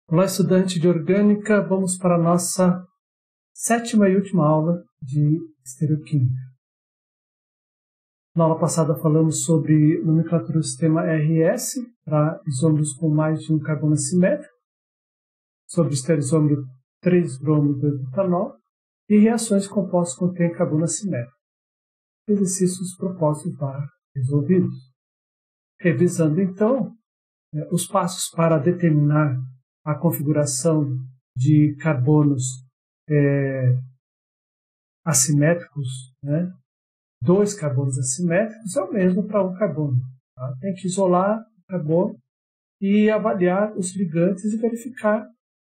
Olá, estudante de orgânica, vamos para a nossa 7ª e última aula de estereoquímica. Na aula passada falamos sobre nomenclatura do sistema RS para isômeros com mais de um carbono assimétrico, sobre o estereoisômero 3-bromo e 2-butanol e reações compostas que contêm carbono assimétrico. Exercícios propostos para resolvidos. Revisando então os passos para determinar a configuração de carbonos assimétricos, né? 2 carbonos assimétricos é o mesmo para um carbono. Tá? Tem que isolar o carbono e avaliar os ligantes e verificar,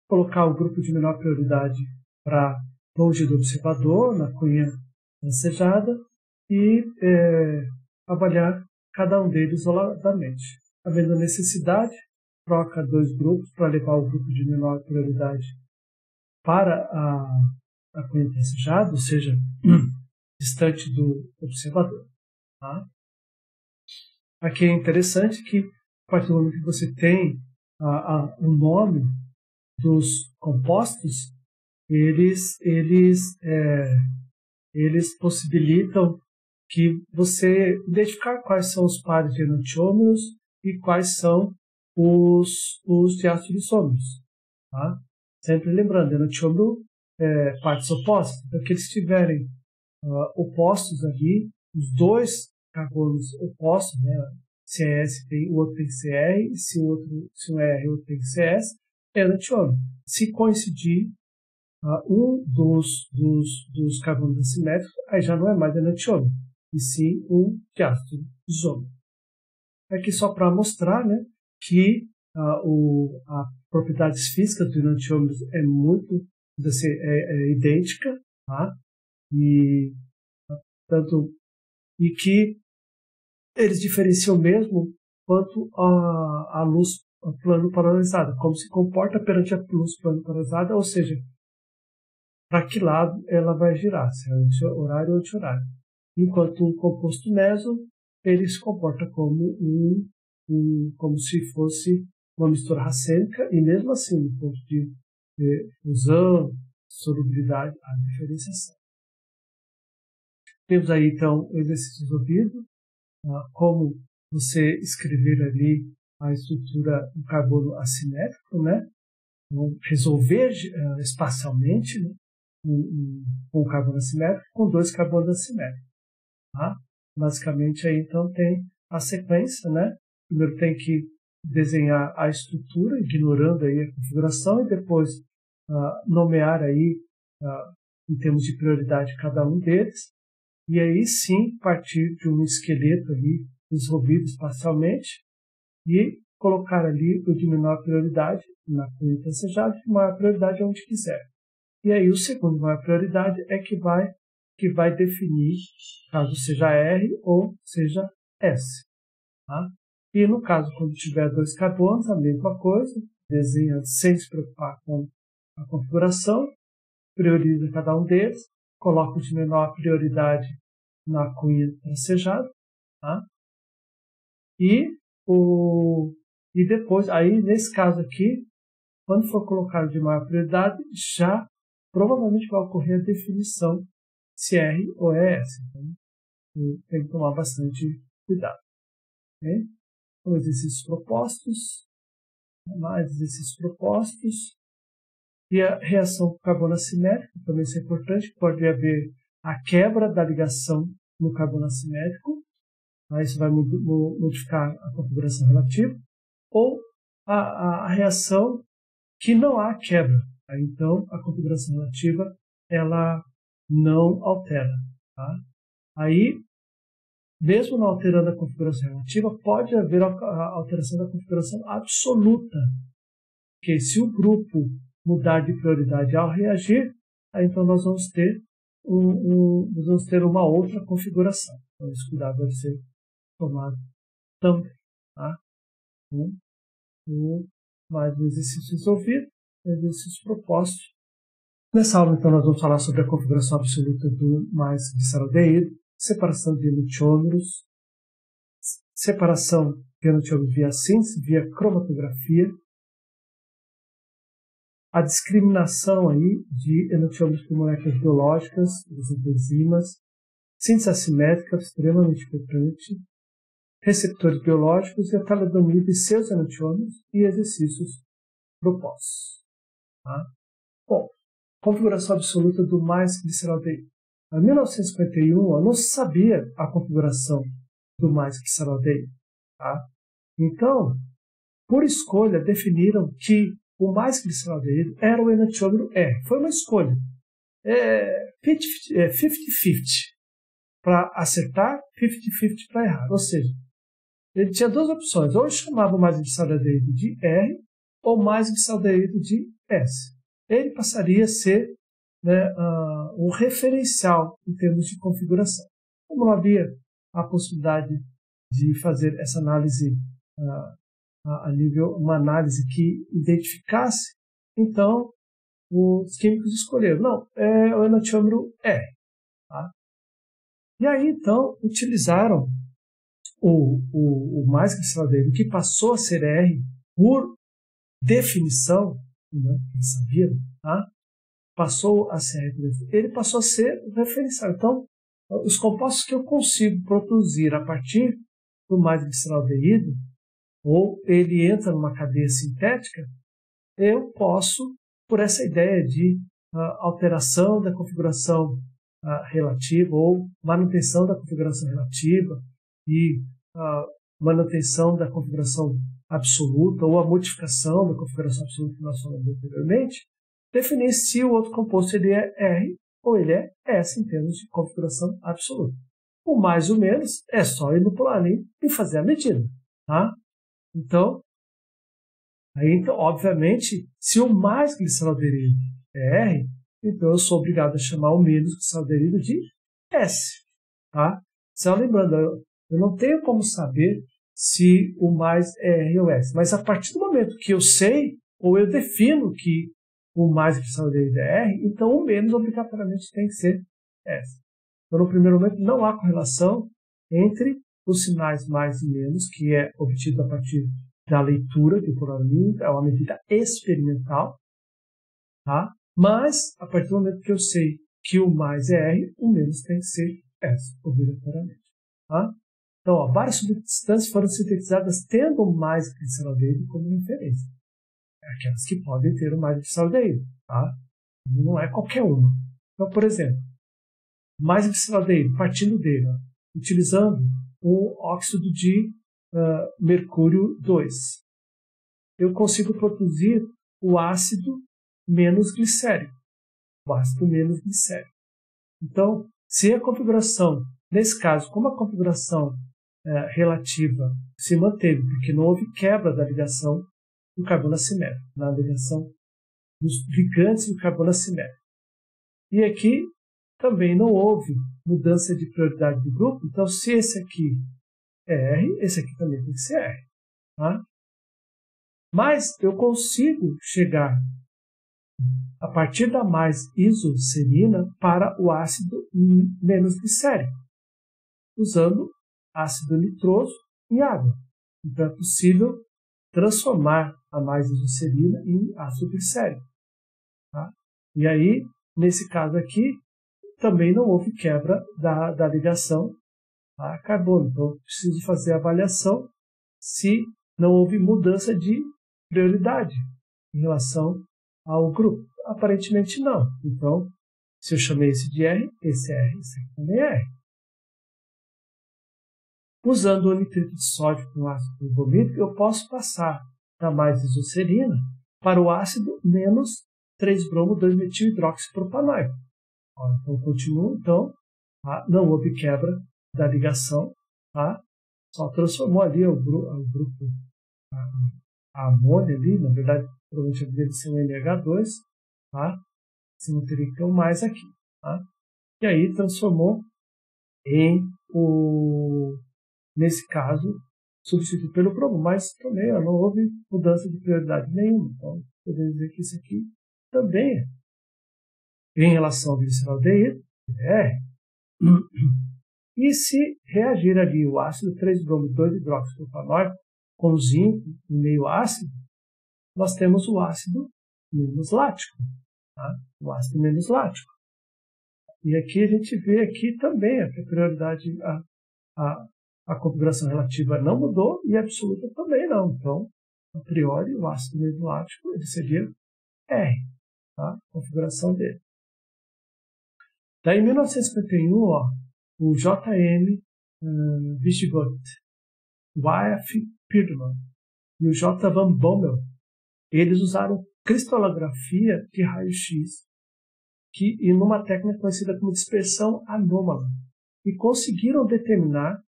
colocar o grupo de menor prioridade para longe do observador, na cunha lancejada, e avaliar cada um deles isoladamente. Havendo necessidade, troca 2 grupos para levar o grupo de menor prioridade para a cunha lancejada, ou seja, distante do observador. Tá? Aqui é interessante que, a partir do momento que você tem o nome dos compostos, eles possibilitam que você identificar quais são os pares de enantiômeros e quais são os diastereoisômeros. Tá? Sempre lembrando, enantiômero partes opostas. Então, que eles estiverem opostos ali, os 2 carbonos opostos, né? Se é S, o outro tem que ser R, e se um é R, o outro tem que ser S, é enantiômero. Se coincidir um dos carbonos assimétricos, aí já não é mais enantiômero, e sim um diastereoisômero. Aqui só para mostrar, né, que as propriedades físicas dos enantiômeros é muito idêntica, tá? E que eles diferenciam mesmo quanto a luz plano polarizada, como se comporta perante a luz plano polarizada, ou seja, para que lado ela vai girar, se é anti-horário ou anti-horário. Enquanto um composto meso, ele se comporta como como se fosse uma mistura racêmica, e mesmo assim, no ponto de fusão, solubilidade, a diferenciação. Temos aí, então, o exercício resolvido, como você escrever ali a estrutura do carbono assimétrico, né? Então, resolver espacialmente, né? Com um carbono assimétrico com 2 carbonos assimétricos. Tá? Basicamente, aí, então, tem a sequência, né? Primeiro tem que desenhar a estrutura, ignorando aí a configuração, e depois nomear aí, em termos de prioridade, cada um deles. E aí sim partir de um esqueleto ali resolvido espacialmente e colocar ali o de menor prioridade na cunha lancejada, de maior prioridade onde quiser. E aí o segundo maior prioridade é que vai definir, caso seja R ou seja S. Tá? E no caso, quando tiver 2 carbonos, a mesma coisa, desenha sem se preocupar com a configuração, prioriza cada um deles, coloca o de menor prioridade na cunha lancejada, tá? E depois, aí nesse caso aqui, quando for colocado de maior prioridade, já provavelmente vai ocorrer a definição se é R ou é S. Então, tem que tomar bastante cuidado. Okay? Então, exercícios propostos, mais exercícios propostos. E a reação com carbono assimétrico, também isso é importante, pode haver a quebra da ligação no carbono assimétrico, tá? Isso vai modificar a configuração relativa, ou a reação que não há quebra, tá? Então a configuração relativa ela não altera. Tá? Aí, mesmo não alterando a configuração relativa, pode haver a alteração da configuração absoluta, porque se o grupo mudar de prioridade ao reagir, aí então nós vamos ter uma outra configuração. Então, esse cuidado deve ser tomado também. Tá? Mais um exercício resolvido, exercício proposto. Nessa aula, então, nós vamos falar sobre a configuração absoluta do mais gliceraldeído, separação de enantiômeros, separação de enantiômeros via síntese, via cromatografia, a discriminação aí de enantiômeros por moléculas biológicas, as enzimas, síntese assimétrica extremamente importante, receptores biológicos e a talidomida de seus enantiômeros e exercícios propostos. Tá? Bom, configuração absoluta do mais gliceraldeído. Em 1951, não se sabia a configuração do mais gliceraldeído. Tá? Então, por escolha, definiram que o mais gliceraldeído era o enantiômero R. Foi uma escolha. 50-50 para acertar, 50-50 para errar. Ou seja, ele tinha duas opções. Ou ele chamava o mais gliceraldeído de R ou mais gliceraldeído de S. Ele passaria a ser, né, um referencial em termos de configuração. Como não havia a possibilidade de fazer essa análise a nível, uma análise que identificasse, então os químicos escolheram, não, é o enantiômero R. Tá? E aí, então, utilizaram o mais gliceraldeído, que passou a ser R por definição, né, que eles sabiam, tá? Passou a ser R, ele passou a ser referencial. Então, os compostos que eu consigo produzir a partir do mais gliceraldeído, ou ele entra numa cadeia sintética, eu posso, por essa ideia de alteração da configuração relativa ou manutenção da configuração relativa e manutenção da configuração absoluta ou a modificação da configuração absoluta que nós falamos anteriormente, definir se o outro composto ele é R ou ele é S em termos de configuração absoluta. O mais ou menos é só ir no Polarlin e fazer a medida. Tá? Então, obviamente, se o mais gliceraldeído é R, então eu sou obrigado a chamar o menos gliceraldeído de S. Tá? Só lembrando, eu não tenho como saber se o mais é R ou S, mas a partir do momento que eu sei, ou eu defino que o mais gliceraldeído é R, então o menos obrigatoriamente tem que ser S. Então, no primeiro momento, não há correlação entre os sinais mais e menos, que é obtido a partir da leitura de Polarlin, é uma medida experimental, tá? Mas, a partir do momento que eu sei que o mais é R, o menos tem que ser S, obrigatoriamente. Tá? Então, várias substâncias foram sintetizadas tendo o mais gliceraldeído como referência. Aquelas que podem ter o mais gliceraldeído, tá? Não é qualquer uma. Então, por exemplo, mais gliceraldeído, partindo dele, utilizando o óxido de mercúrio 2, eu consigo produzir o ácido menos glicérico. O ácido menos glicérico. Então, se a configuração, nesse caso, como a configuração relativa se manteve, porque não houve quebra da ligação do carbono assimétrico, na ligação dos ligantes do carbono assimétrico. E aqui também não houve mudança de prioridade do grupo, então se esse aqui é R, esse aqui também tem que ser R. Tá? Mas eu consigo chegar a partir da mais isoserina para o ácido menos glicérico, usando ácido nitroso em água. Então é possível transformar a mais isoserina em ácido glicérico. Tá? E aí, nesse caso aqui, também não houve quebra da ligação a carbono. Então, eu preciso fazer a avaliação se não houve mudança de prioridade em relação ao grupo. Aparentemente não. Então, se eu chamei esse de R, esse é R, esse aqui também é R. Usando o nitrito de sódio com ácido bromídrico, eu posso passar da mais isoserina para o ácido menos 3-bromo-2-metil-hidroxipropanoico. Então, eu continuo. Então, não houve quebra da ligação. Tá? Só transformou ali o grupo, a amônia ali, na verdade, provavelmente deve ser um NH2, tá? Você não teria que ter um mais aqui. Tá? E aí transformou em nesse caso, substituído pelo bromo, mas também não houve mudança de prioridade nenhuma. Então, podemos dizer que isso aqui também é. Em relação ao gliceraldeído, é. E se reagir ali o ácido 3-bromo-2-hidroxipropanoico com zinco em meio ácido, nós temos o ácido menos lático. Tá? O ácido menos lático. E aqui a gente vê aqui também a prioridade, a configuração relativa não mudou e a absoluta também não. Então, a priori, o ácido menos lático ele seria R, tá? A configuração dele. Daí, em 1951, ó, o J.M. Vichgodt, Y.F. Pearlman e o J. Van Bommel, eles usaram cristalografia de raio-x e numa técnica conhecida como dispersão anômala e conseguiram determinar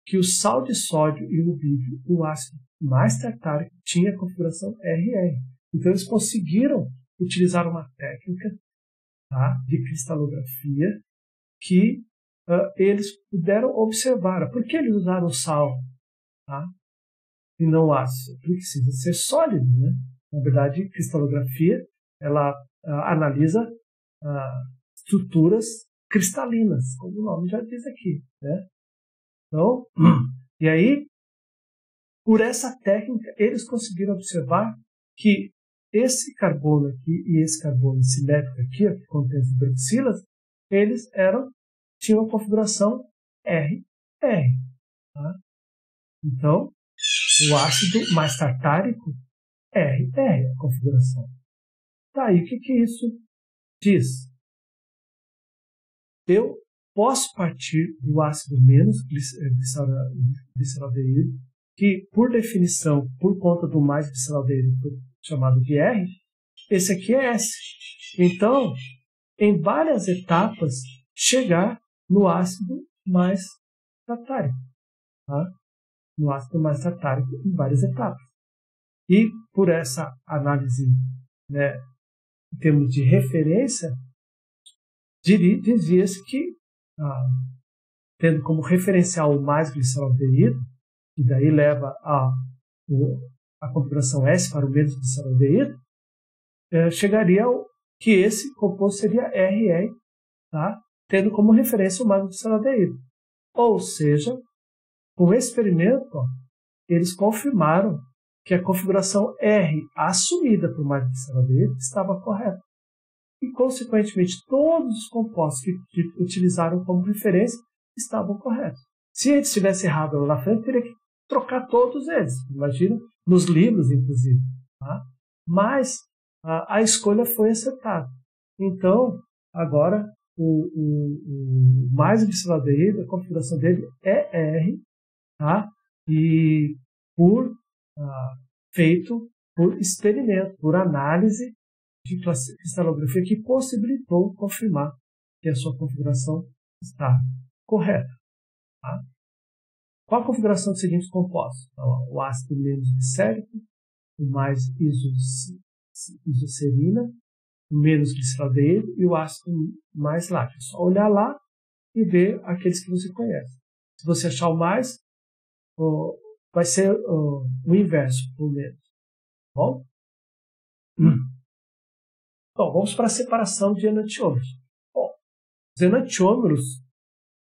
que o sal de sódio e o rubídio, o ácido mais tartárico, tinha a configuração RR. Então eles conseguiram utilizar uma técnica, tá, de cristalografia que eles puderam observar. Por que eles usaram o sal, tá, e não o ácido? Porque precisa ser sólido, né? Na verdade, cristalografia ela analisa estruturas cristalinas, como o nome já diz aqui, né? Então, e aí, por essa técnica, eles conseguiram observar que esse carbono aqui e esse carbono simétrico aqui, que contém as hidroxilas, eles tinham a configuração R-R. Tá? Então, o ácido mais tartárico, R-R, a configuração. Daí, o que isso diz? Eu posso partir do ácido menos gliceraldeído, que, por definição, por conta do mais gliceraldeído chamado de R, esse aqui é S. Então, em várias etapas, chegar no ácido mais tartárico. Tá? No ácido mais tartárico em várias etapas. E, por essa análise, né, em termos de referência, dizia-se que, tendo como referencial o mais gliceraldeído, e daí leva a configuração S para o menos gliceraldeído, chegaria que esse composto seria RR, tá? Tendo como referência o mais gliceraldeído. Ou seja, com esse experimento, eles confirmaram que a configuração R assumida por mais gliceraldeído estava correta. E, consequentemente, todos os compostos que utilizaram como referência estavam corretos. Se ele estivesse errado lá na frente, teria que trocar todos eles. Imagina, nos livros, inclusive. Tá? Mas a escolha foi acertada. Então, agora, o mais gliceraldeído, a configuração dele é R, tá? E feito por experimento, por análise de cristalografia que possibilitou confirmar que a sua configuração está correta. Tá? Qual a configuração dos seguintes compostos? Então, o ácido menos glicérico, o mais isocerina, o menos gliceraldeído e o ácido mais lático. É só olhar lá e ver aqueles que você conhece. Se você achar o mais, vai ser o inverso, o menos. Bom? Bom, vamos para a separação de enantiômeros. Bom, os enantiômeros,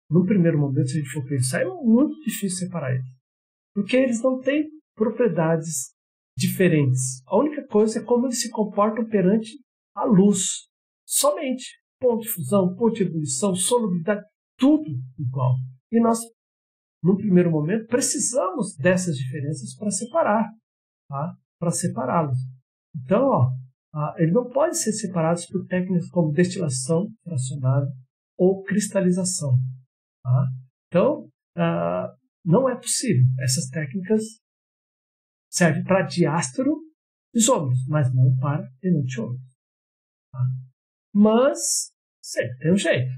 no primeiro momento, se a gente for pensar, é muito difícil separar eles. Porque eles não têm propriedades diferentes. A única coisa é como eles se comportam perante a luz. Somente. Ponto de fusão, ponto de ebulição, solubilidade, tudo igual. E nós, no primeiro momento, precisamos dessas diferenças para separar. Tá? Para separá-los. Então, ele não pode ser separados por técnicas como destilação fracionada ou cristalização. Tá? Então, não é possível. Essas técnicas servem para diástero isômeros, mas não para enantiômeros. Tá? Mas, sempre tem um jeito.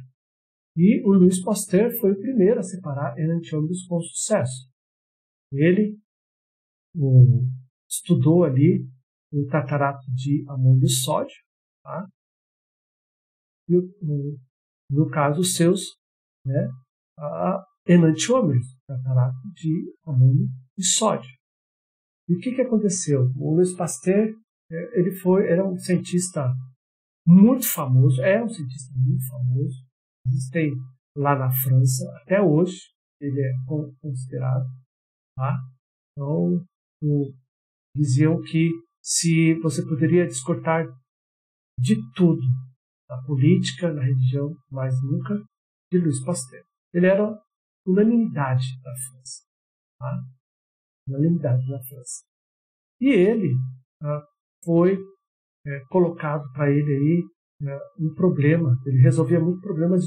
E o Louis Pasteur foi o primeiro a separar enantiômeros com sucesso. Ele estudou ali o tartarato de amônio e sódio, tá? E no caso os seus, né, enantiômeros, tartarato de amônio e sódio. E o que aconteceu? O Louis Pasteur, ele era um cientista muito famoso, existem lá na França, até hoje ele é considerado, tá? Então, diziam que se você poderia descortar de tudo, na política, na religião, mas nunca de Louis Pasteur. Ele era unanimidade na França. Tá? Unanimidade na França. E ele foi colocado para ele aí um problema. Ele resolvia muitos problemas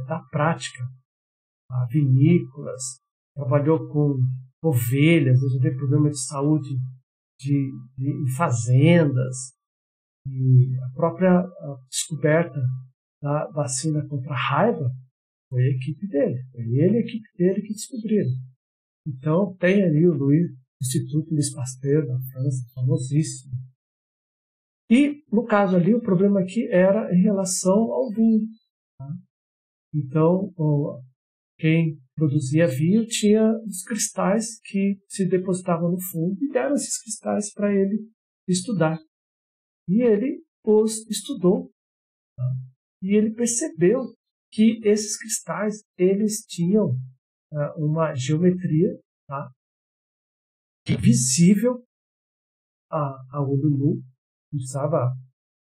da prática. Vinícolas, trabalhou com ovelhas, resolveu problemas de saúde em fazendas. E a própria descoberta da vacina contra a raiva foi a equipe dele. Foi ele e a equipe dele que descobriram. Então, tem ali o Instituto Louis Pasteur, da França, famosíssimo. E, no caso ali, o problema aqui era em relação ao vinho. Tá? Então, quem produzia vinho tinha os cristais que se depositavam no fundo e deram esses cristais para ele estudar. E ele os estudou. Tá? E ele percebeu que esses cristais eles tinham uma geometria, tá? Visível a olho nu, precisava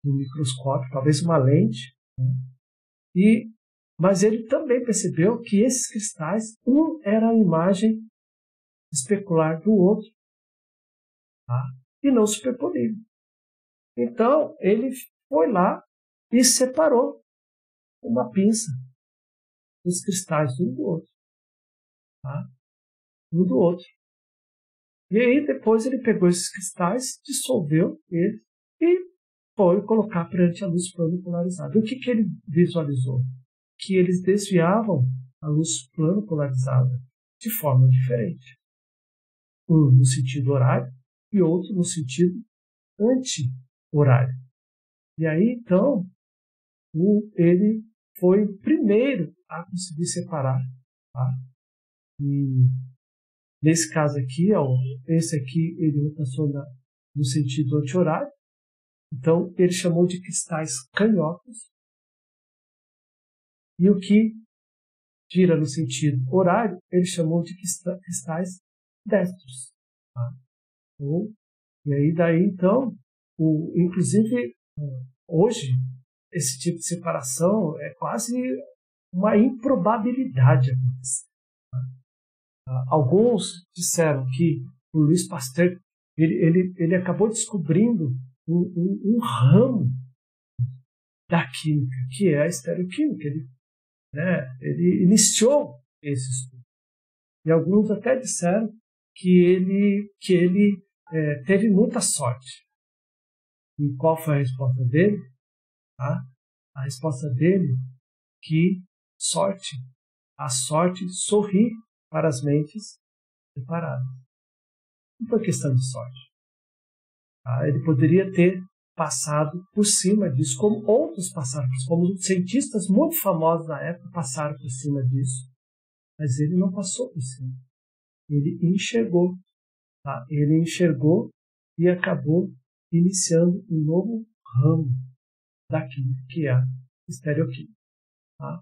de um microscópio, talvez uma lente. Né? Mas ele também percebeu que esses cristais, um era a imagem especular do outro, tá? E não superponiam. Então, ele foi lá e separou uma pinça os cristais um do outro. Tá? Um do outro. E aí, depois, ele pegou esses cristais, dissolveu eles e foi colocar perante a luz plano polarizada. E o que ele visualizou? Que eles desviavam a luz plano polarizada de forma diferente. Um no sentido horário e outro no sentido anti-horário. E aí, então, ele foi o primeiro a conseguir separar. Tá? E nesse caso aqui, esse aqui ele passou no sentido anti-horário. Então, ele chamou de cristais canhotos. E o que gira no sentido horário, ele chamou de cristais destros. Tá? E aí, daí, então, inclusive, hoje, esse tipo de separação é quase uma improbabilidade acontecer. Tá? Alguns disseram que o Louis Pasteur ele acabou descobrindo um ramo da química, que é a estereoquímica. Ele iniciou esse estudo. E alguns até disseram que ele teve muita sorte. E qual foi a resposta dele? Tá? A resposta dele que a sorte sorri para as mentes preparadas. Não foi questão de sorte. Tá? Ele poderia ter passado por cima disso, como outros passaram, como cientistas muito famosos na época passaram por cima disso. Mas ele não passou por cima. Ele enxergou. Tá? Ele enxergou e acabou iniciando um novo ramo da química, que é a estereoquímica. Tá?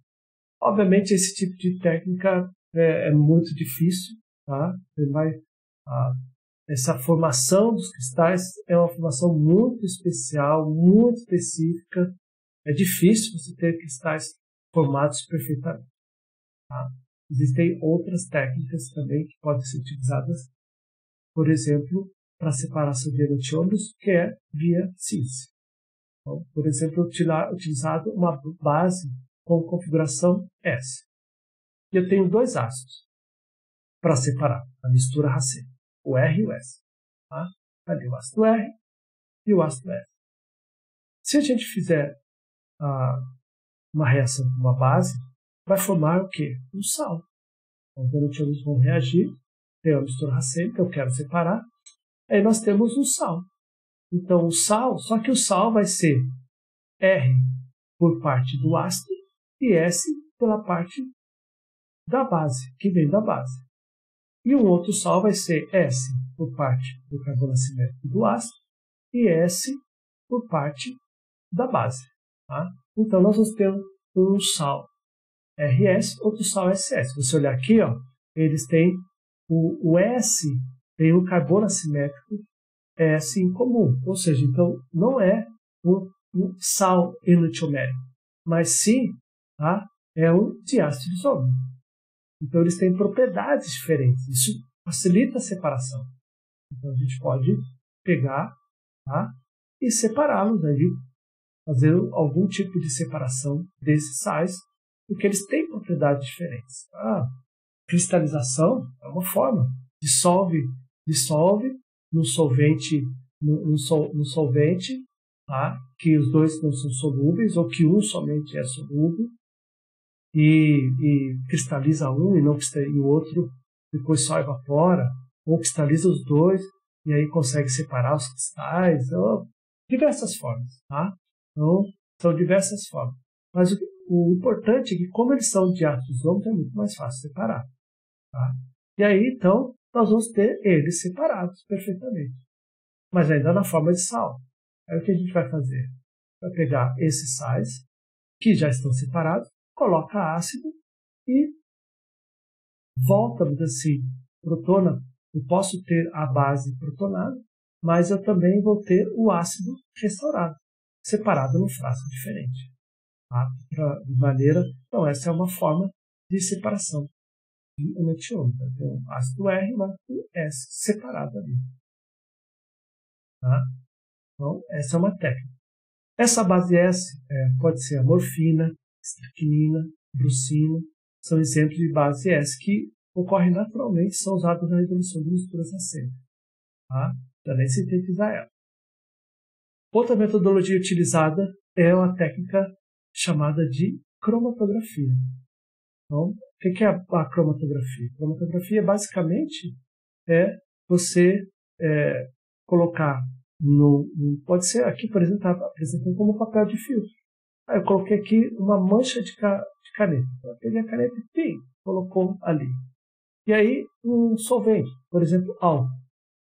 Obviamente, esse tipo de técnica é muito difícil. Tá? Essa formação dos cristais é uma formação muito especial, muito específica. É difícil você ter cristais formados perfeitamente. Tá? Existem outras técnicas também que podem ser utilizadas, por exemplo, para separação de enantiômeros, que é via síntese. Então, por exemplo, utilizado uma base com configuração S. E eu tenho dois ácidos para separar a mistura racema, o R e o S. Tá? Ali o ácido R e o ácido S. Se a gente fizer uma reação com uma base, vai formar o quê? Um sal. Então, os enantiômeros vão reagir, tem a mistura racêmica, eu quero separar, aí nós temos um sal. Então, o sal, só que o sal vai ser R por parte do ácido e S pela parte da base, que vem da base. E um outro sal vai ser S por parte do carbono assimétrico do ácido e S por parte da base. Tá? Então, nós vamos ter um sal RS, outro sal SS. Se você olhar aqui, ó, eles têm o S, tem o carbono assimétrico S incomum, ou seja, então não é um sal enantiomérico, mas sim, tá, é um diácido isômero. Então eles têm propriedades diferentes, isso facilita a separação. Então a gente pode pegar, tá, e separá-los ali, fazer algum tipo de separação desses sais, porque eles têm propriedades diferentes. A cristalização é uma forma, dissolve no solvente, no solvente, tá, que os dois não são solúveis, ou que um somente é solúvel, e cristaliza um e o outro depois só evapora, ou cristaliza os dois e aí consegue separar os cristais, ou diversas formas, tá? Então, são diversas formas. Mas o importante é que, como eles são diácidos isômeros, é muito mais fácil separar, tá? E aí, então, nós vamos ter eles separados perfeitamente, mas ainda na forma de sal. Aí o que a gente vai fazer? Vai pegar esses sais que já estão separados, coloca ácido e volta, assim, protona. Eu posso ter a base protonada, mas eu também vou ter o ácido restaurado, separado num frasco diferente. Tá? De maneira, então essa é uma forma de separação de enantiômero. Tem o ácido R, mas o S separado ali. Tá? Então essa é uma técnica. Essa base S pode ser a morfina, estricnina, brucina, são exemplos de base S que ocorrem naturalmente, são usados na resolução de misturas acêticas. Tá? Já nem sintetizar ela. Outra metodologia utilizada é uma técnica chamada de cromatografia. Então, o que é a cromatografia? A cromatografia basicamente é você colocar pode ser aqui, por exemplo, está apresentando como papel de filtro. Aí eu coloquei aqui uma mancha de caneta. Eu peguei a caneta e colocou ali. E aí um solvente, por exemplo, álcool,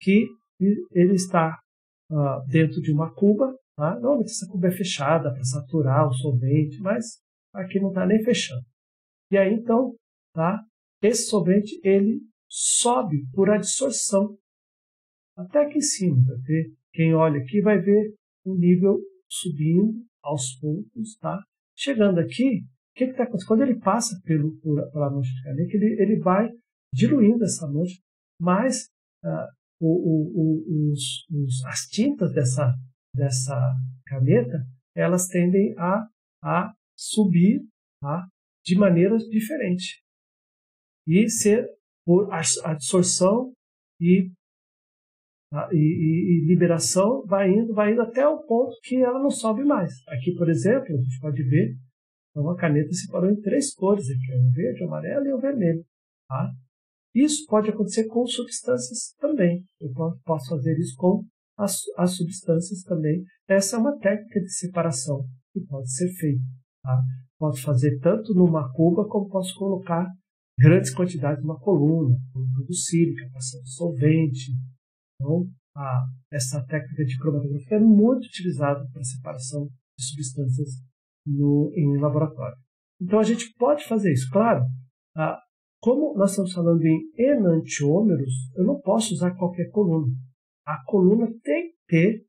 que ele está dentro de uma cuba. Tá? Normalmente essa cuba é fechada para saturar o solvente, mas aqui não está nem fechando. E aí então, tá? Esse solvente ele sobe por adsorção até aqui em cima. Vai ter, quem olha aqui vai ver o nível subindo aos poucos, tá? Chegando aqui, o que está acontecendo? Quando ele passa pela mancha de caneta, ele vai diluindo essa mancha, mas as tintas dessa caneta, elas tendem a subir, tá? De maneiras diferentes. E ser por absorção e liberação vai indo até o ponto que ela não sobe mais. Aqui, por exemplo, a gente pode ver uma caneta separou em 3 cores, aqui, o verde, o amarelo e o vermelho. Tá? Isso pode acontecer com substâncias também. Eu posso fazer isso com as substâncias também. Essa é uma técnica de separação que pode ser feita. Tá? Posso fazer tanto numa cuba como posso colocar grandes quantidades numa coluna sílica, passando solvente. Então, essa técnica de cromatografia é muito utilizada para separação de substâncias em laboratório. Então, a gente pode fazer isso. Claro, como nós estamos falando em enantiômeros, eu não posso usar qualquer coluna. A coluna tem que ter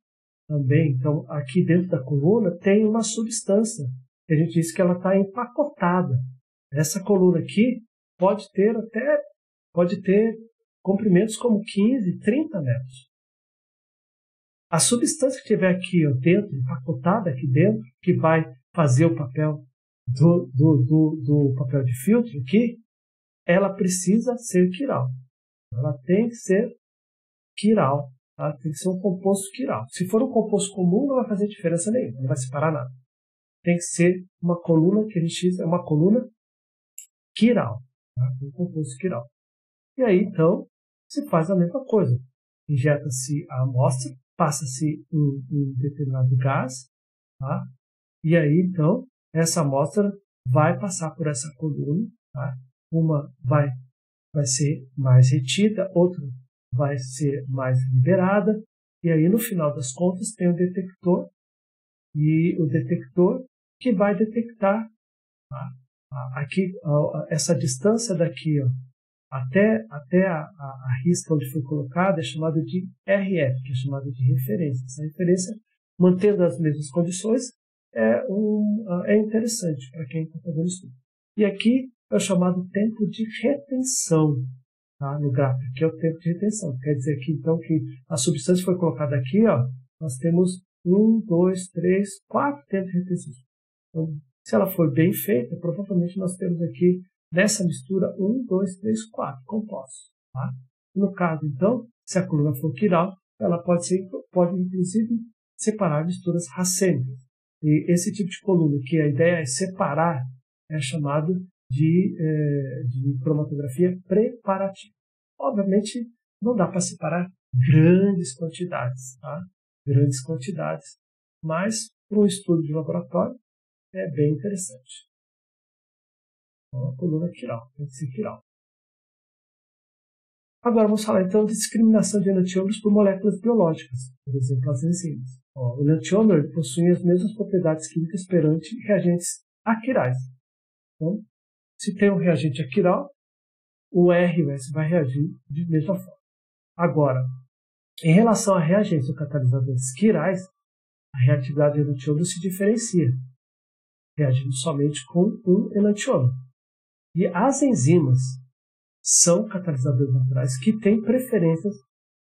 também, então, aqui dentro da coluna tem uma substância, que a gente diz que ela está empacotada. Essa coluna aqui pode ter comprimentos como 15, 30 metros. A substância que tiver aqui dentro, empacotada aqui dentro, que vai fazer o papel do papel de filtro aqui, ela precisa ser quiral. Ela tem que ser quiral. Tá? Tem que ser um composto quiral. Se for um composto comum, não vai fazer diferença nenhuma, não vai separar nada. Tem que ser uma coluna que a gente diz é uma coluna quiral. Tá? Um composto quiral. E aí, então, se faz a mesma coisa. Injeta-se a amostra, passa-se um determinado gás, tá? E aí, então, essa amostra vai passar por essa coluna, tá? Uma vai ser mais retida, outra vai ser mais liberada, e aí, no final das contas, tem o detector, e o detector que vai detectar, tá? Aqui, essa distância daqui, ó, até a risca onde foi colocada é chamada de RF, que é chamada de referência. Essa referência, mantendo as mesmas condições, é interessante para quem está fazendo estudo. E aqui é o chamado tempo de retenção, tá, no gráfico, que é o tempo de retenção. Quer dizer que, então, que a substância foi colocada aqui, ó, nós temos 1, 2, 3, 4 tempos de retenção. Então, se ela for bem feita, provavelmente nós temos aqui, nessa mistura, 1, 2, 3, 4 compostos. Tá? No caso, então, se a coluna for quiral, ela pode inclusive, separar misturas racêmicas. E esse tipo de coluna, que a ideia é separar, é chamado de cromatografia preparativa. Obviamente, não dá para separar grandes quantidades, tá? Grandes quantidades, mas para um estudo de laboratório é bem interessante. Então, a coluna quiral, tem que ser quiral. Agora vamos falar então de discriminação de enantiômeros por moléculas biológicas, por exemplo, as enzimas. O enantiômero possui as mesmas propriedades químicas perante reagentes aquirais. Então, se tem um reagente aquiral, o R e o S vai reagir de mesma forma. Agora, em relação a reagentes ou catalisadores quirais, a reatividade do enantiômero se diferencia, reagindo somente com um enantiômero. E as enzimas são catalisadores naturais que têm preferências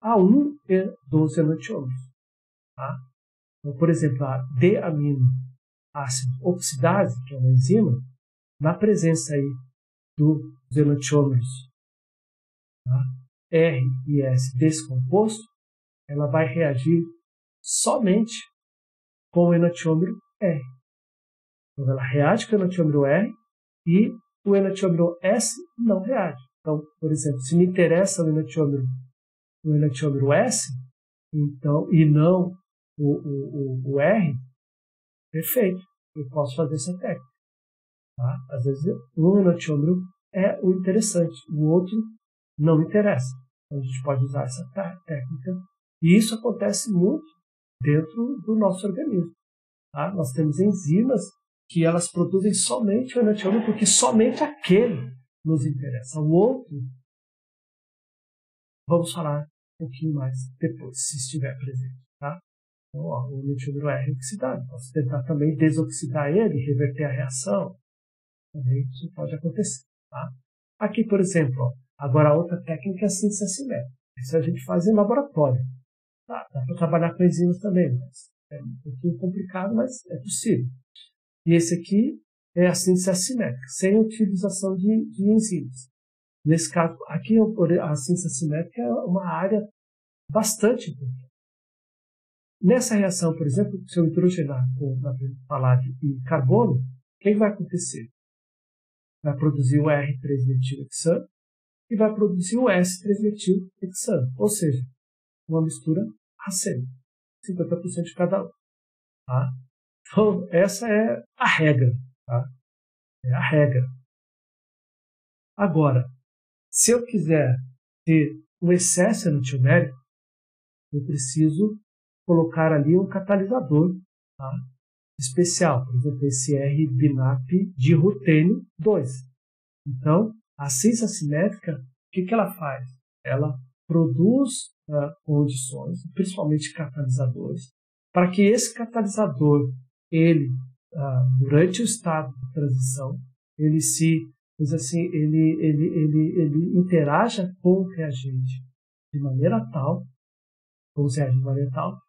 a um dos enantiômeros. Tá? Então, por exemplo, a D-amino ácido oxidase, que é uma enzima, na presença aí dos enantiômeros, tá, R e S descomposto, ela vai reagir somente com o enantiômero R. Então, ela reage com o enantiômero R e o enantiômero S não reage. Então, por exemplo, se me interessa o enantiômero S, então, e não o R, perfeito, eu posso fazer essa técnica. Tá? Às vezes, um enantiômero é o interessante, o outro não interessa. Então, a gente pode usar essa técnica. E isso acontece muito dentro do nosso organismo. Tá? Nós temos enzimas que elas produzem somente o enantiômero porque somente aquele nos interessa. O outro, vamos falar um pouquinho mais depois, se estiver presente. Tá? Então, o enantiômero é oxidado. Posso tentar também desoxidar ele, reverter a reação. Também isso pode acontecer. Tá? Aqui, por exemplo, agora a outra técnica é a síntese assimétrica. Isso a gente faz em laboratório. Tá? Dá para trabalhar com enzimas também, mas é um pouquinho complicado, mas é possível. E esse aqui é a síntese assimétrica, sem utilização de enzimas. Nesse caso, aqui a síntese assimétrica é uma área bastante importante. Nessa reação, por exemplo, se eu hidrogenar com paládio e carbono, o que vai acontecer? Vai produzir o R3-metilhexano e vai produzir o S3-metilhexano, ou seja, uma mistura racêmica, 50% de cada um. Tá? Então, essa é a regra. Tá? É a regra. Agora, se eu quiser ter um excesso enantiomérico, eu preciso colocar ali um catalisador, tá, especial. Por exemplo, esse R-binap de rutênio 2. Então, a síntese assimétrica, o que ela faz? Ela produz condições, principalmente catalisadores, para que esse catalisador, ele, durante o estado de transição, ele interaja com o reagente de maneira tal,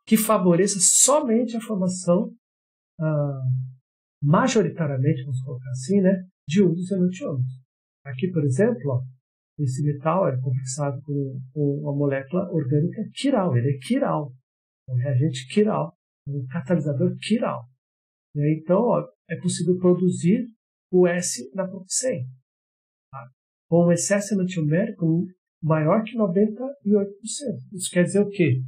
que favoreça somente a formação, majoritariamente, vamos colocar assim, né, de um dos enantiômeros. Aqui, por exemplo, ó, esse metal é complexado com uma molécula orgânica quiral, ele é quiral, é um reagente quiral, um catalisador quiral. Então, ó, é possível produzir o S na proxene, tá? Com um excesso enantiomérico maior que 98%. Isso quer dizer o quê?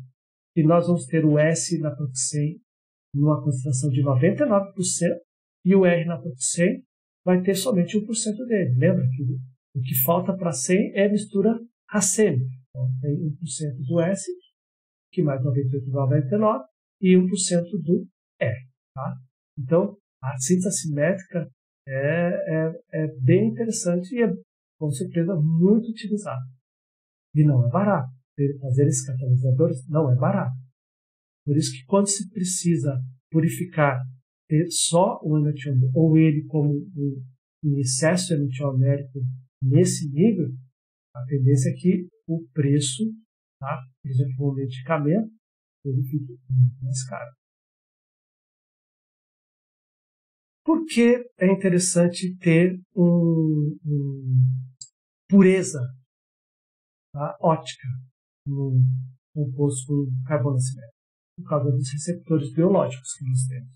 Que nós vamos ter o S na proxene numa concentração de 99% e o R na proxene vai ter somente 1% dele. Lembra que o que falta para 100 é a mistura racêmica. Então, tem 1% do S, que mais 98 igual a 99, e 1% do R. Tá? Então, a síntese assimétrica é bem interessante e com certeza, muito utilizado. E não é barato. Fazer esses catalisadores não é barato. Por isso que quando se precisa purificar ter só o enantiômero, ou ele como um excesso enantiomérico nesse nível, a tendência é que o preço, tá? Por exemplo, um medicamento, ele fica muito mais caro. Por que é interessante ter pureza, tá, ótica no composto com carbono acinético? Por causa dos receptores biológicos que nós temos.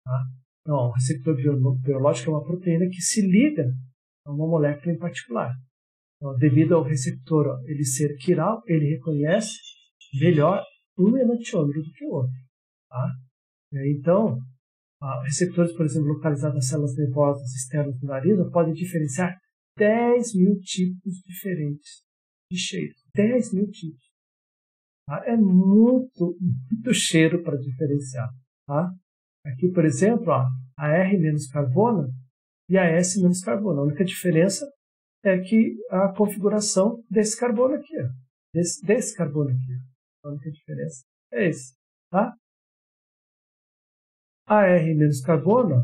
Tá? Então, o receptor biológico é uma proteína que se liga a uma molécula em particular. Então, devido ao receptor ele ser quiral, ele reconhece melhor um enantiômero do que o outro. Tá? Então, receptores, por exemplo, localizados nas células nervosas externas do nariz, podem diferenciar 10.000 tipos diferentes de cheiro. 10.000 tipos. Tá? É muito cheiro para diferenciar. Tá? Aqui, por exemplo, a R menos carbono e a S menos carbono. A única diferença é que a configuração desse carbono aqui, desse carbono aqui. A única diferença é esse. Tá? A R menos carbono,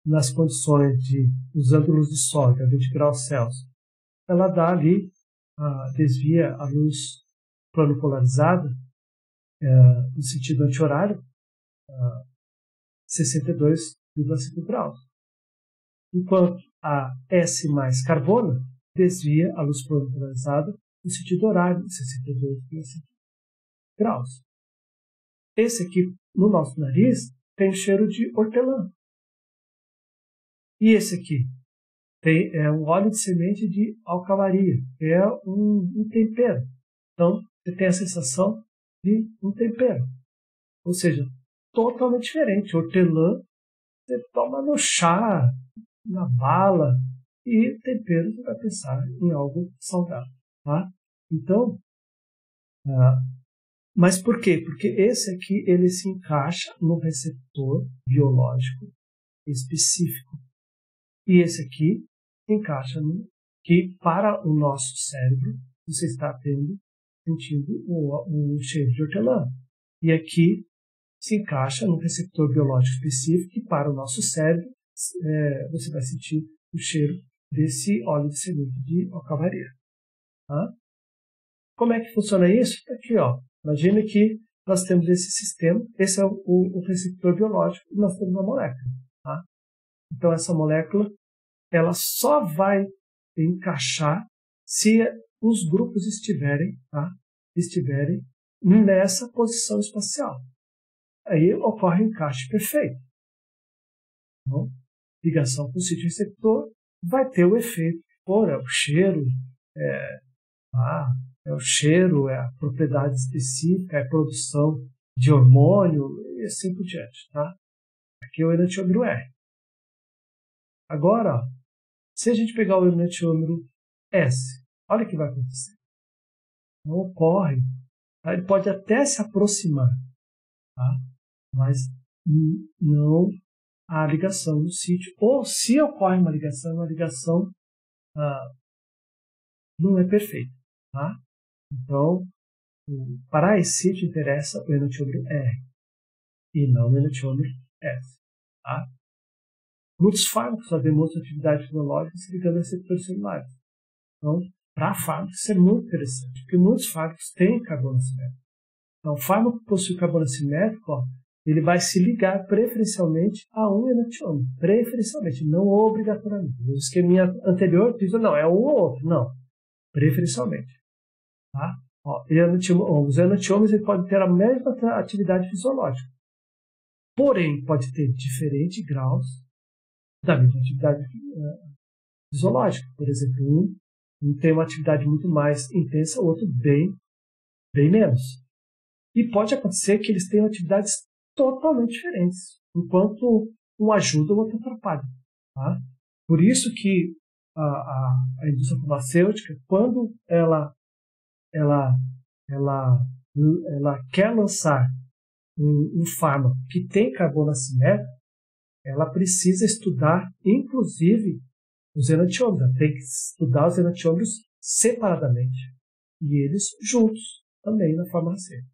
nas condições de, usando luz de sol, a 20 graus Celsius, ela dá ali, desvia a luz plano polarizada, no sentido anti-horário, 62,5 graus. Enquanto a S mais carbono desvia a luz plano polarizada no sentido horário, 62,5 graus. Esse aqui, no nosso nariz, tem cheiro de hortelã. E esse aqui é um óleo de semente de alcamaria, que é um tempero. Então, você tem a sensação de um tempero. Ou seja, totalmente diferente. Hortelã, você toma no chá, na bala, e tempero você vai pensar em algo saudável. Tá? Então, mas por quê? Porque esse aqui ele se encaixa no receptor biológico específico. E esse aqui se encaixa no que, para o nosso cérebro, você está sentindo o cheiro de hortelã. E aqui se encaixa no receptor biológico específico que, para o nosso cérebro, você vai sentir o cheiro desse óleo de semente de alcamaria. Tá? Como é que funciona isso? Aqui, ó. Imagine que nós temos esse sistema, esse é o receptor biológico, e nós temos uma molécula. Tá? Então, essa molécula ela só vai encaixar se os grupos estiverem nessa posição espacial. Aí ocorre o encaixe perfeito. Então, ligação com o sítio receptor vai ter o efeito que for, é o cheiro, é o cheiro, é a propriedade específica, é a produção de hormônio e assim por diante. Tá? Aqui é o enantiômero R. Agora, se a gente pegar o enantiômero S, olha o que vai acontecer. Não ocorre. Tá? Ele pode até se aproximar, tá? Mas não há ligação no sítio. Ou se ocorre uma ligação não é perfeita. Tá? Então, para esse sítio interessa o enantiômero R e não o enantiômero S. Tá? Muitos fármacos só demonstram atividade fisiológica se ligando a receptores celulares. Então, para fármacos, isso é muito interessante, porque muitos fármacos têm carbono acinético. Então, o fármaco que possui carbono acinético, ele vai se ligar preferencialmente a um enantiômero. Preferencialmente, não obrigatoriamente. O esqueminha anterior diz, não, é um ou outro. Não, preferencialmente. Tá? Os enantiômeros ele podem ter a mesma atividade fisiológica. Porém, pode ter diferentes graus da mesma atividade fisiológica. Por exemplo, um tem uma atividade muito mais intensa, o outro bem menos. E pode acontecer que eles tenham atividades totalmente diferentes, enquanto um ajuda, o outro atrapalha. Tá? Por isso que a indústria farmacêutica, quando ela quer lançar um fármaco que tem carbono acinético, ela precisa estudar, inclusive, os enantiômeros. Tem que estudar os enantiômeros separadamente. E eles juntos, também na forma racêmica.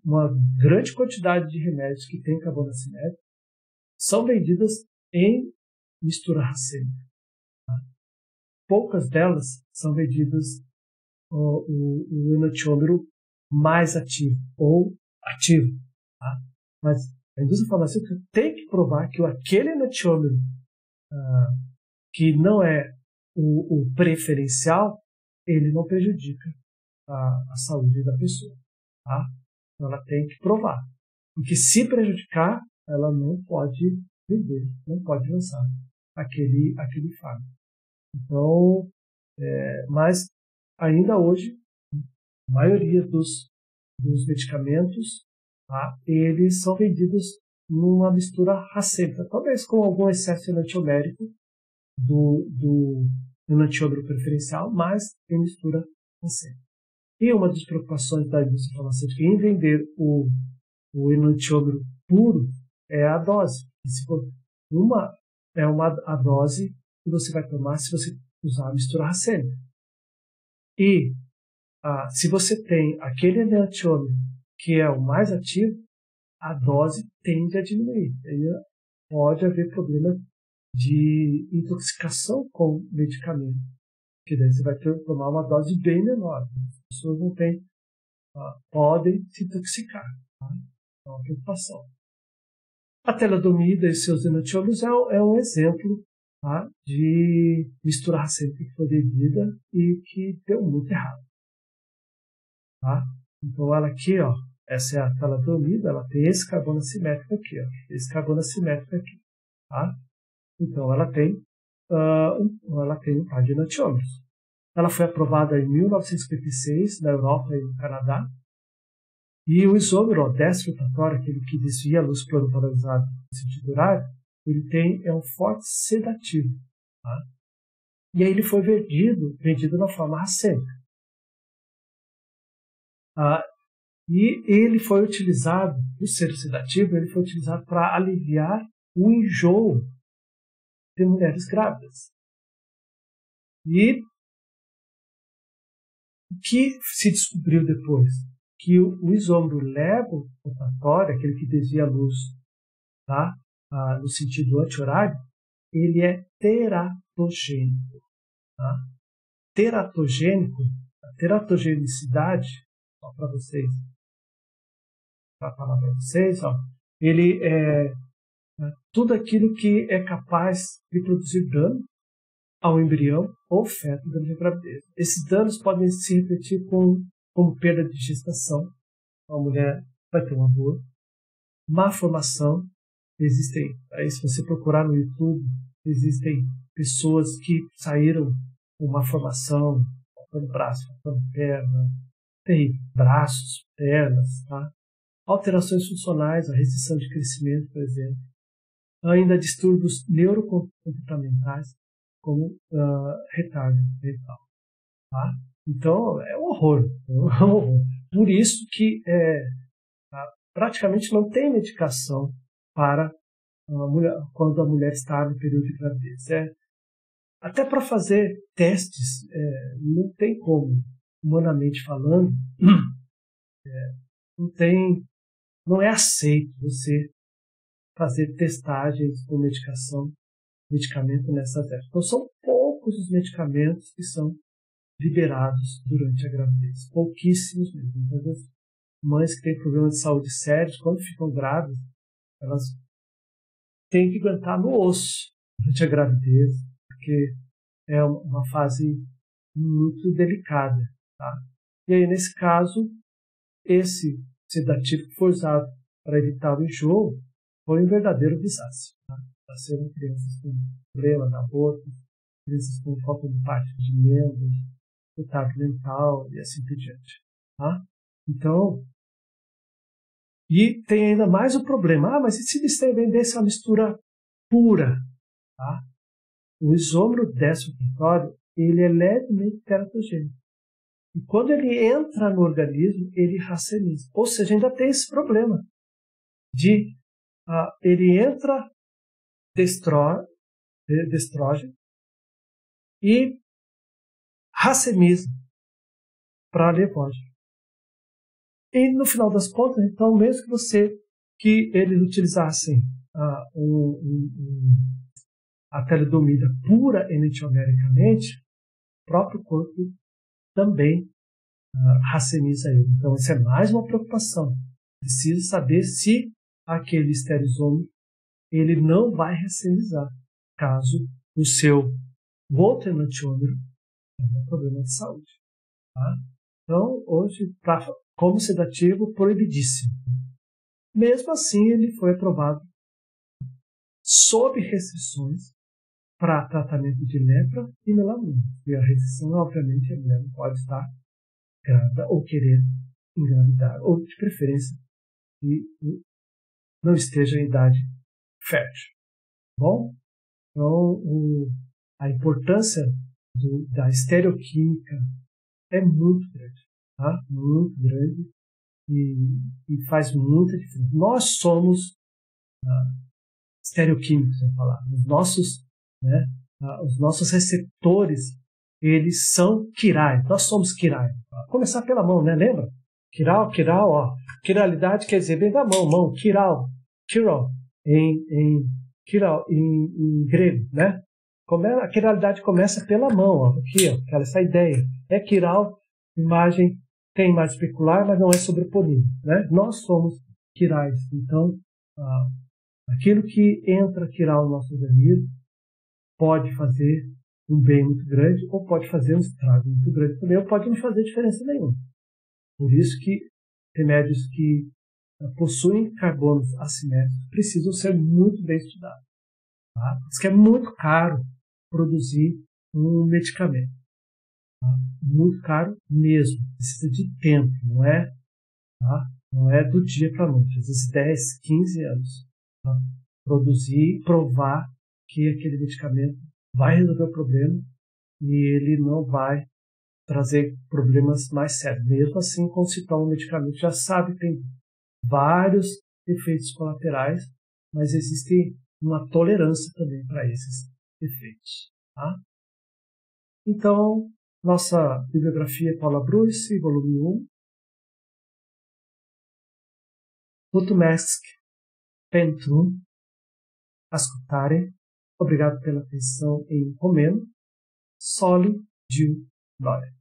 Uma grande quantidade de remédios que tem carbono acinético são vendidas em mistura racêmica. Tá? Poucas delas são vendidas o enantiômero mais ativo ou ativo. Tá? Mas a indústria farmacêutica tem que provar que aquele enantiômero que não é o preferencial, ele não prejudica a saúde da pessoa. Tá? Então ela tem que provar. Porque se prejudicar, ela não pode vender, não pode lançar aquele fármaco. Então, mas ainda hoje, a maioria dos medicamentos, tá, eles são vendidos numa mistura racêmica, talvez com algum excesso enantiomérico do enantiômero preferencial, mas em mistura racêmica. E uma das preocupações da indústria farmacêutica em vender o enantiômero puro é a dose. A dose que você vai tomar se você usar a mistura racêmica. E se você tem aquele enantiômero que é o mais ativo, a dose tende a diminuir. Aí pode haver problema de intoxicação com o medicamento, que daí você vai tomar uma dose bem menor. As pessoas não têm, podem se intoxicar. Tá? É uma preocupação. A teladomida e seus enantiômeros é um exemplo, tá, de mistura racêmica que foi vendida e que deu muito errado. Tá? Então ela aqui, essa é a teladomida, ela tem esse carbono assimétrico aqui, esse carbono assimétrico aqui. Tá? Então ela tem um par de enantiômeros. Ela foi aprovada em 1956 na Europa e no Canadá. E o isômero, desfrutatório, aquele que desvia a luz plano-polarizada no sentido horário, é um forte sedativo. Tá? E aí ele foi vendido na forma racêmica. E ele foi utilizado, o ser sedativo, ele foi utilizado para aliviar o enjoo de mulheres grávidas. E o que se descobriu depois? Que o isômero levopotatório, aquele que desvia a luz, tá, no sentido anti-horário, ele é teratogênico. Tá? A teratogenicidade, só para vocês, para falar para vocês, ele é tudo aquilo que é capaz de produzir dano ao embrião ou feto durante a gravidez. Esses danos podem se repetir como perda de gestação, a mulher vai ter um aborto, má formação, aí se você procurar no YouTube, existem pessoas que saíram com má formação, faltando braço, faltando perna, tem braços, pernas, tá? Alterações funcionais, a restrição de crescimento, por exemplo, ainda distúrbios neurocomportamentais, como retardo mental. Tá? Então, é um horror. Por isso que praticamente não tem medicação para quando a mulher está no período de gravidez. Até para fazer testes, não tem como, humanamente falando, não é aceito você fazer testagens com medicamento nessas épocas. Então, são poucos os medicamentos que são liberados durante a gravidez. Pouquíssimos mesmo. Muitas vezes, mães que têm problemas de saúde sérios, quando ficam grávidas, elas têm que aguentar no osso durante a gravidez, porque é uma fase muito delicada. Tá? E aí, nesse caso, esse sedativo que foi usado para evitar o enjoo foi um verdadeiro desastre. Tá? Nasceram crianças com problema de aborto, crianças com falta de parte de membros, retardo mental e assim por diante. Tá? Então, e tem ainda mais o problema. Mas e se eles vendessem a mistura pura? Tá? O isômero desfrutatório, ele é levemente teratogênico. E quando ele entra no organismo, ele racemiza. Ou seja, ainda tem esse problema de ele entra destrógeno, e racemiza para levagem. E no final das contas, então, mesmo que eles utilizassem a talidomida pura enantiomericamente, o próprio corpo também racemiza ele. Então, isso é mais uma preocupação. Precisa saber se aquele esterizômetro ele não vai racemizar, caso o seu outro enantiômero tenha um problema de saúde. Tá? Então, hoje, como sedativo, proibidíssimo. Mesmo assim, ele foi aprovado sob restrições para tratamento de lepra e melanoma. E a restrição, obviamente, a mulher não pode estar grávida ou querer engravidar, ou de preferência que não esteja em idade fértil. Bom, então a importância da estereoquímica é muito grande, tá? Muito grande e faz muita diferença. Nós somos estereoquímicos, vamos falar. Os nossos receptores, eles são quirais. Nós somos quirais. Começar pela mão, né? Lembra? Quiral, ó. Quiralidade quer dizer bem da mão, quiral, em grego, né? A quiralidade começa pela mão, ó, aqui, ó, essa ideia. É quiral, tem imagem especular, mas não é sobreponível, né? Nós somos quirais. Então, aquilo que entra quiral no nosso organismo pode fazer um bem muito grande ou pode fazer um estrago muito grande também, ou pode não fazer diferença nenhuma. Por isso que remédios que possuem carbonos assimétricos precisam ser muito bem estudados. Tá? Por isso que é muito caro produzir um medicamento. Tá? Muito caro mesmo. Precisa de tempo, não é? Tá? Não é do dia para a noite. Às vezes 10, 15 anos. Tá? Produzir, provar que aquele medicamento vai resolver o problema e ele não vai trazer problemas mais sérios. Mesmo assim, quando se toma um medicamento, já sabe que tem vários efeitos colaterais, mas existe uma tolerância também para esses efeitos. Tá? Então, nossa bibliografia é Paula Bruce, volume 1. Putumesk, Pentrum, Ascoltare. Obrigado pela atenção em Romeno. Soli, Gil, Lore.